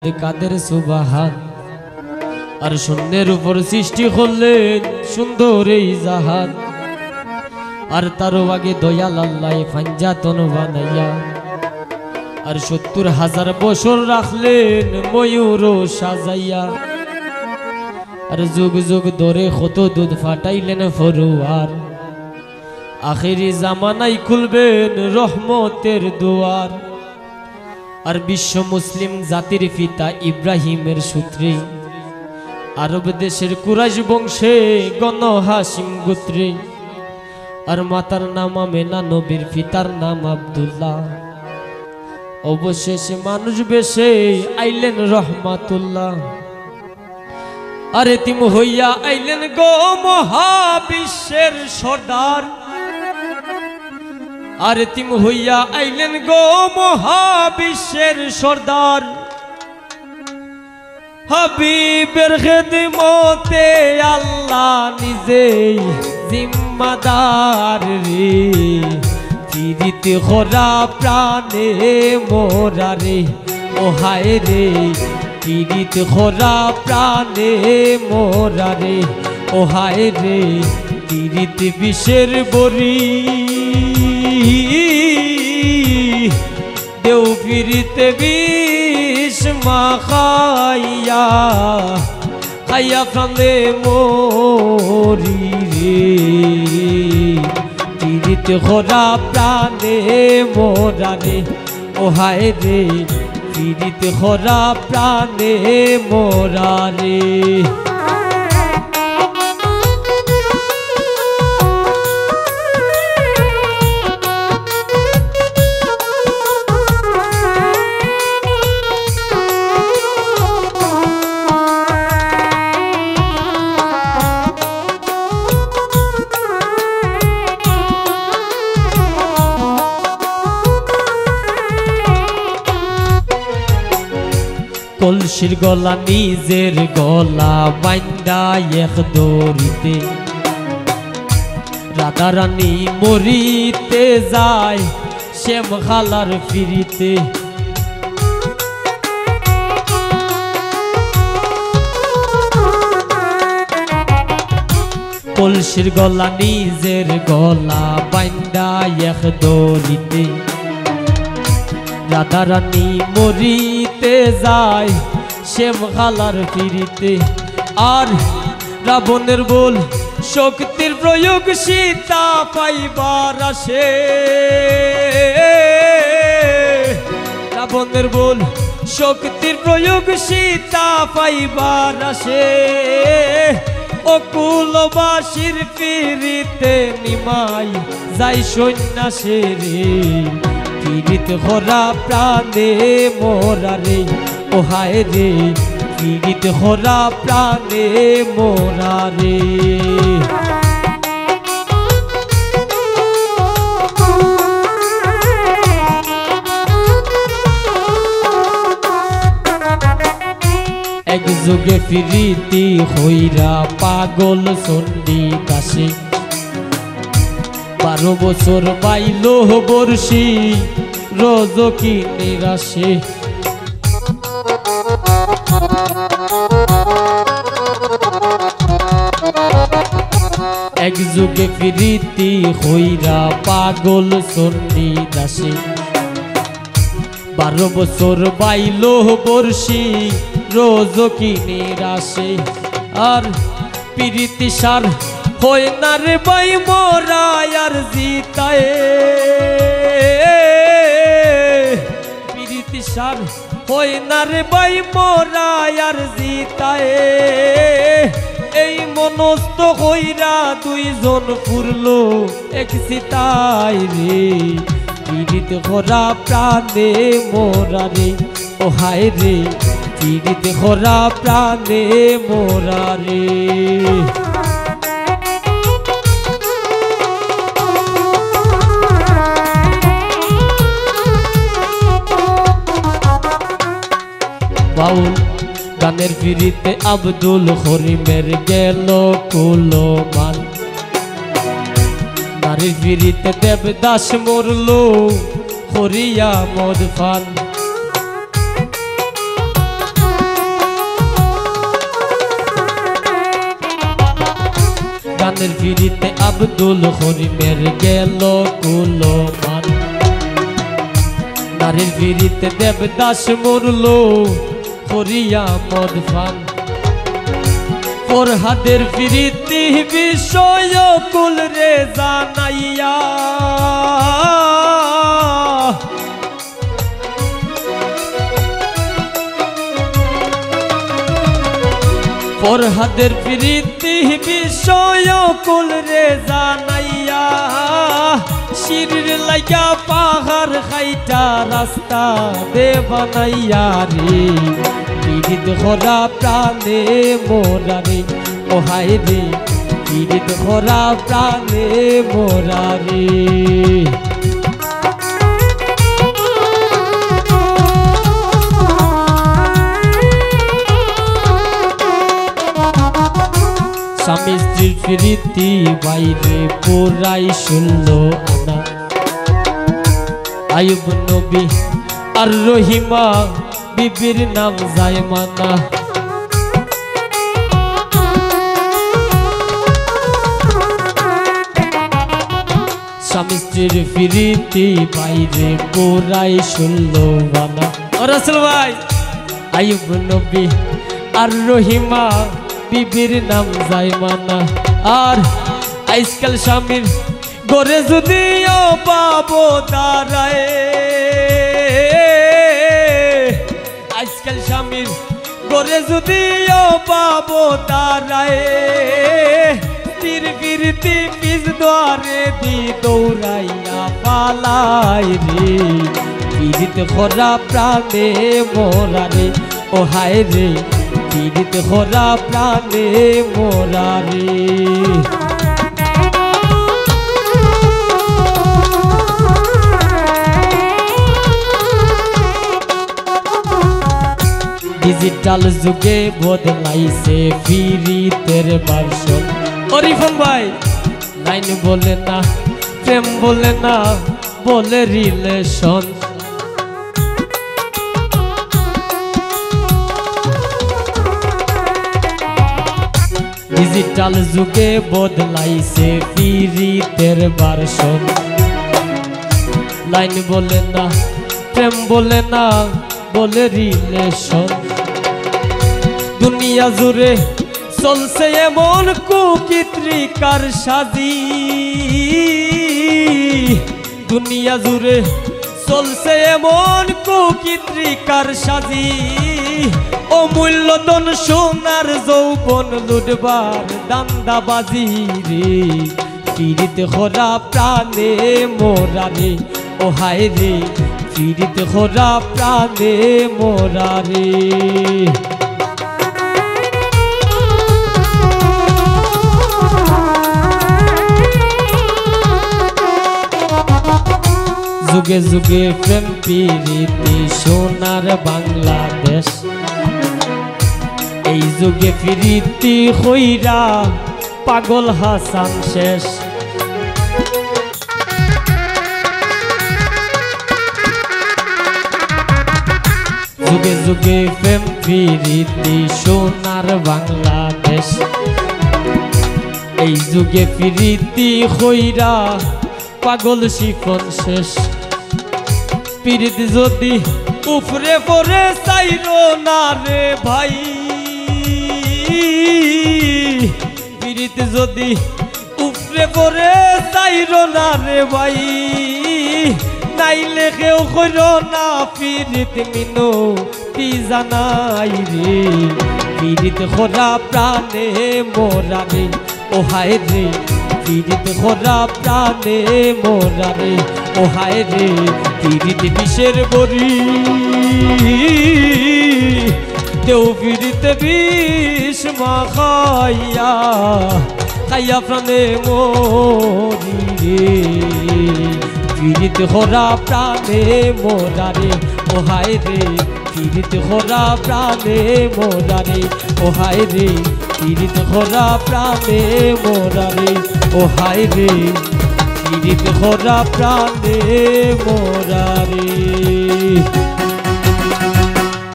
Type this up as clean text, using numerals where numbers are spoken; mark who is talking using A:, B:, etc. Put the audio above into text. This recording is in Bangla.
A: কাদের সুবহান আর শূন্যের উপর সৃষ্টি করলেন সুন্দর এই জাহান আর তারও আগে দয়াল আল্লাহ ফাঞ্জাতন বানাইয়া আর ৭০,০০০ বছর রাখলেন ময়ূর সাজাইয়া আর যুগ যুগ ধরে কত দুধ ফাটাইলেন ফরুয়ার আখেরি জামানায় খুলবেন রহমতের দুয়ার আর বিশ্ব মুসলিম জাতির পিতা ইব্রাহিমের সূত্রে আরব দেশের কুরাইশ বংশে গণ হাসিম গোত্রে আর মাতার নাম আমেনা নবীর পিতার নাম আব্দুল্লাহ অবশেষে মানুষ বেশে আইলেন রহমাতুল্লাহ আরে তিম হইয়া আইলেন গো মহাবিশ্বের সর্দার আরে তিম হইয়া আইলেন গো মহাবিশ্বের সর্দার হাবিবের খেদমতে আল্লাহ নিজেই জিম্মাদার রে ফিরিতে খরা প্রাণে মোরা রে ও হায় রে ফিরিতে খরা প্রাণে মোরা রে ও হায় রে ফিরিতে বিষের বরি দেও ফিরিতে বিষ মাখাইয়া খাইয়া প্রাণে মরি রে ফিরিতে খরা প্রাণে মোরা রে ও হায় রে ফিরিতে খরা প্রাণে মোরা রে কলসির গলা নিজের গলা বাইন্দা এক দড়িতে রাধা রানী মরিতে যায় শ্যাম খালার ফিরিতে কলসির গলা নিজের গলা বাইন্দা এক দড়িতে রাধা রানী মরিতে যায় শ্যাম খালার ফিরিতে আর রাবণের বল শক্তির প্রয়োগ সীতা পাইবার আসে রাবণের বল শক্তির প্রয়োগ সীতা পাইবার আসে অকুলবাসীর ফিরিতে নিমাই যাই সন্ন্যাসে রে ফিরিতে খরা প্রাণে মোরা রে ও হায় রে ফিরিতে খরা প্রাণে মোরা রে এক যুগে ফিরিতি হইরা পাগল চণ্ডী দাসে ১২ বছর বাইল বর্ষি রজকি নিরাশে এক যুগে ফিরিতি হইরা পাগল চণ্ডী দাসে ১২ বছর বাইল বর্ষি রজকি নিরাশে আর পিরিতি সার হয় না রে বাই মোরা আর জিতায় পিরিতি সার হয় না রে বাই মোরা আর জিতায় এই মনস্থ হইরা দুইজন ফুরলো এক সিতাই রে পিরিত খরা প্রাণে মোরা রে ও হায় রে পিরিত খরা প্রাণে মোরা রে বাউল গানের ফিরিতে আব্দুল করিমের গেল কুলমান নারীর ফিরিতে দেবদাস মরল হরিয়া মদ ফান প্রাণের ফিরিতে আব্দুল করিমের গেল কুলমান নারীর ফিরিতে দেবদাস মরল করিয়া মদ ফান ফরহাদের ফিরিতে বিষয় কুল রে জানাইয়া ফরহাদের প্রীতি বিষয় কুল রে জানাইয়া শিরির লাইগা পাহাড় খাইটা রাস্তা দে বানাইয়া রে পীড়িত খরা প্রাণে মোরা রে ও হায় রে পীড়িত খরা প্রাণে মোরা রে স্বামী স্ত্রীর প্রীতি বাইরে পুরাই শুনলো আনা আয়ুব নবী আর রহিমা বিবির নাম জায়মানা স্বামী স্ত্রীর প্রীতি বাইরে পুরাই শুনলো আনা ও রাসূল ভাই আয়ুব নবী আর রহিমা বিবির নাম জায়মানা আর আজকাল স্বামীর গরে যদিও পাবো দাঁড়ায় আজকাল স্বামীর গরে যদিও পাবো দাঁড়ায় তীর ফিরতি পিস দ্বারে দি দৌড়াইয়া পালাই রে পীড়িত খরা প্রাণে মোরা রে ও হায় রে পীড়িত খরা প্রাণে মোরা রে ডিজিটাল যুগে বদলাইছে ফিরিতের ভার্সন অরিফন ভাই লাইন বলে না প্রেম বলে না বলে রিলেশন ডিজিটাল যুগে বদলাইছে ফিরিতের ভার্সন লাইন বলে না প্রেম বলে না বলে রিলেশন দুনিয়া জুড়ে চলছে এমন কুকিত্রিকার সাজি দুনিয়া জুড়ে চলছে এমন কুকিত্রিকার সাজি অমূল্যধন সোনার যৌবন লুটবার দান্দাবাজি রে পীড়িত খরা প্রাণে মোরা রে ও হায় রে পীড়িত খরা প্রাণে মোরা রে যুগে যুগে প্রেম প্রীতি সোনার বাংলাদেশ এই যুগে প্রীতি হইরা পাগল হাসান শেষ যুগে যুগে প্রেম প্রীতি সোনার বাংলাদেশ এই যুগে প্রীতি হইরা পাগল শিখন শেষ প্রীতি যদি উপরে পরে চাইরো না রে ভাই প্রীতি যদি উপরে পরে চাইরো না রে ভাই নাইলে কেউ কইরো না প্রীতি মিনতি জানাই রে প্রীতি খরা প্রাণে মোরা রে ও হায় রে পীড়িত খরা প্রাণে মোরা রে ও হায় রে পীড়িত বিষের বড়ি তেও পীড়িত বিষ মাখাইয়া খাইয়া প্রাণে মরি রে পীড়িত খরা প্রাণে মোরা রে ও হায় রে পীড়িত খরা প্রাণে মোরা রে ও হায় রে পীড়িত খরা প্রাণে মোরা রে ও হায় রে পীড়িত খরা প্রাণে মোরা রে